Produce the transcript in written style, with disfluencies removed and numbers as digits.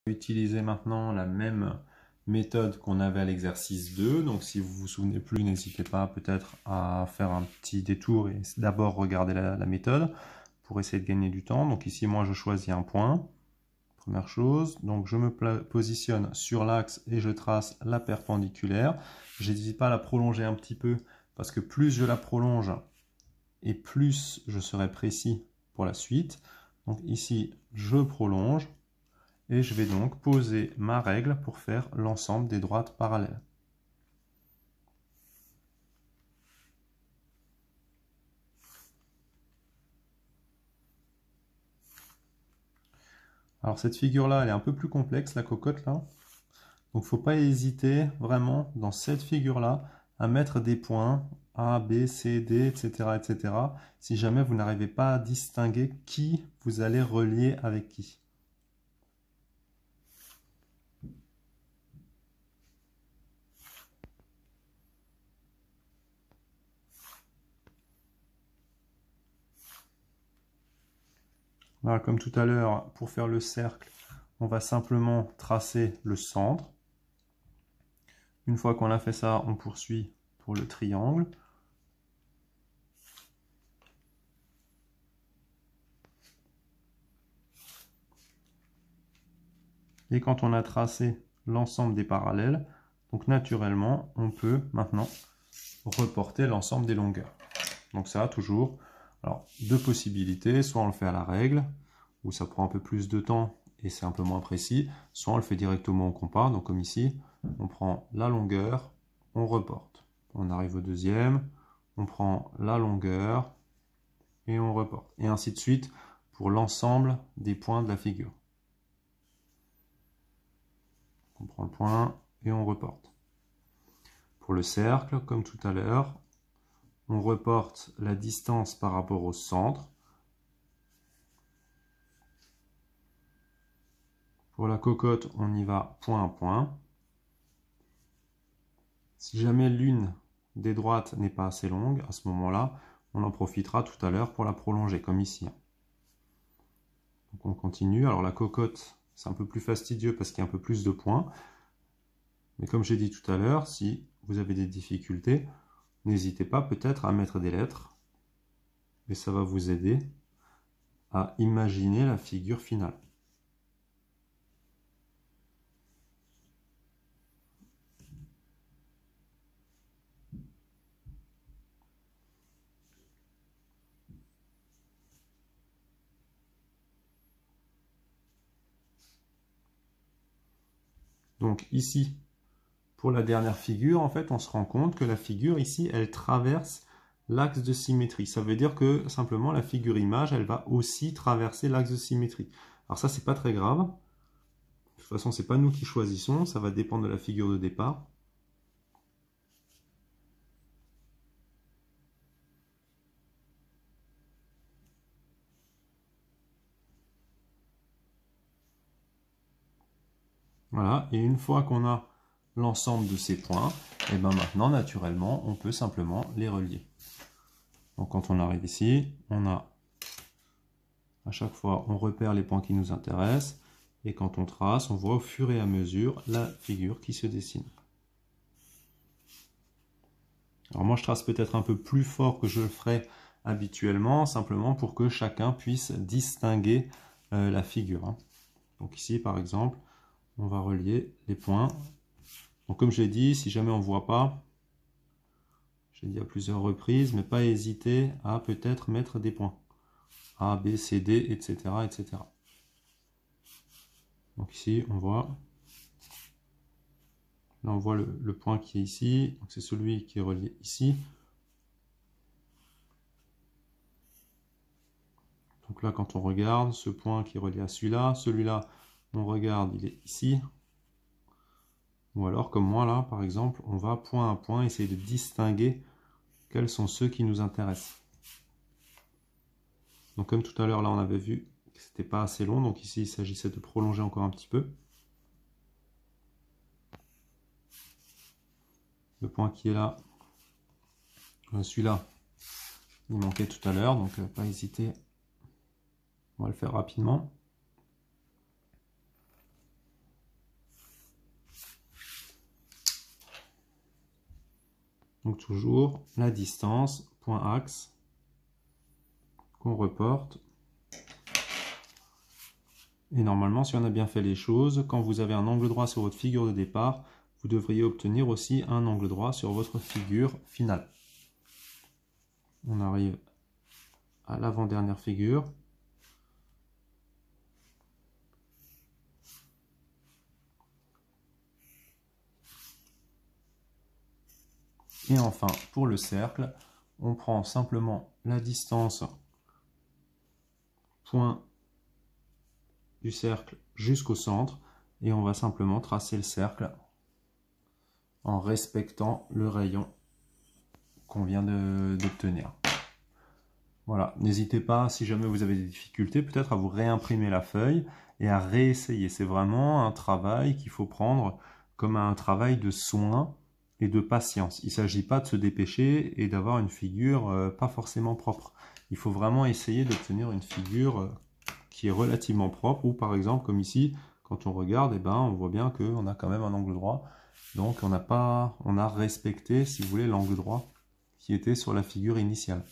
Utiliser maintenant la même méthode qu'on avait à l'exercice 2. Donc si vous vous souvenez plus, n'hésitez pas peut-être à faire un petit détour et d'abord regarder la méthode pour essayer de gagner du temps. Donc ici, moi, je choisis un point. Première chose, donc je me positionne sur l'axe et je trace la perpendiculaire. Je n'hésite pas à la prolonger un petit peu parce que plus je la prolonge et plus je serai précis pour la suite. Donc ici, je prolonge. Et je vais donc poser ma règle pour faire l'ensemble des droites parallèles. Alors cette figure-là, elle est un peu plus complexe, la cocotte là. Donc il ne faut pas hésiter vraiment dans cette figure-là à mettre des points A, B, C, D, etc., etc. si jamais vous n'arrivez pas à distinguer qui vous allez relier avec qui. Voilà, comme tout à l'heure, pour faire le cercle, on va simplement tracer le centre. Une fois qu'on a fait ça, on poursuit pour le triangle. Et quand on a tracé l'ensemble des parallèles, donc naturellement, on peut maintenant reporter l'ensemble des longueurs. Donc ça, toujours, alors, deux possibilités. Soit on le fait à la règle, où ça prend un peu plus de temps et c'est un peu moins précis. Soit on le fait directement au compas. Donc comme ici, on prend la longueur, on reporte. On arrive au deuxième, on prend la longueur et on reporte. Et ainsi de suite pour l'ensemble des points de la figure. On prend le point et on reporte. Pour le cercle, comme tout à l'heure, on reporte la distance par rapport au centre. Pour la cocotte, on y va point à point. Si jamais l'une des droites n'est pas assez longue, à ce moment-là, on en profitera tout à l'heure pour la prolonger, comme ici. Donc on continue. Alors la cocotte, c'est un peu plus fastidieux parce qu'il y a un peu plus de points. Mais comme j'ai dit tout à l'heure, si vous avez des difficultés, n'hésitez pas peut-être à mettre des lettres. Et ça va vous aider à imaginer la figure finale. Donc ici, pour la dernière figure, en fait, on se rend compte que la figure ici, elle traverse l'axe de symétrie. Ça veut dire que simplement la figure image, elle va aussi traverser l'axe de symétrie. Alors ça, c'est pas très grave. De toute façon, c'est pas nous qui choisissons, ça va dépendre de la figure de départ. Voilà, et une fois qu'on a l'ensemble de ces points, et bien maintenant, naturellement, on peut simplement les relier. Donc quand on arrive ici, on a à chaque fois, on repère les points qui nous intéressent, et quand on trace, on voit au fur et à mesure la figure qui se dessine. Alors moi, je trace peut-être un peu plus fort que je le ferais habituellement, simplement pour que chacun puisse distinguer la figure. Donc ici, par exemple, on va relier les points. Donc comme je l'ai dit, si jamais on ne voit pas, j'ai dit à plusieurs reprises, mais pas hésiter à peut-être mettre des points. A, B, C, D, etc., etc. Donc ici, on voit. Là, on voit le point qui est ici. C'est celui qui est relié ici. Donc là, quand on regarde, ce point qui est relié à celui-là, on regarde, il est ici. Ou alors, comme moi, là, par exemple, on va point à point essayer de distinguer quels sont ceux qui nous intéressent. Donc comme tout à l'heure, là, on avait vu que c'était pas assez long. Donc ici, il s'agissait de prolonger encore un petit peu. Le point qui est là, celui-là, il manquait tout à l'heure. Donc pas hésiter, on va le faire rapidement. Donc toujours la distance, point axe, qu'on reporte. Et normalement, si on a bien fait les choses, quand vous avez un angle droit sur votre figure de départ, vous devriez obtenir aussi un angle droit sur votre figure finale. On arrive à l'avant-dernière figure. Et enfin, pour le cercle, on prend simplement la distance point du cercle jusqu'au centre et on va simplement tracer le cercle en respectant le rayon qu'on vient d'obtenir. Voilà, n'hésitez pas, si jamais vous avez des difficultés, peut-être à vous réimprimer la feuille et à réessayer. C'est vraiment un travail qu'il faut prendre comme un travail de soin et de patience. Il ne s'agit pas de se dépêcher et d'avoir une figure pas forcément propre. Il faut vraiment essayer d'obtenir une figure qui est relativement propre, ou par exemple, comme ici, quand on regarde, eh ben, on voit bien qu'on a quand même un angle droit. Donc on a respecté, si vous voulez, l'angle droit qui était sur la figure initiale.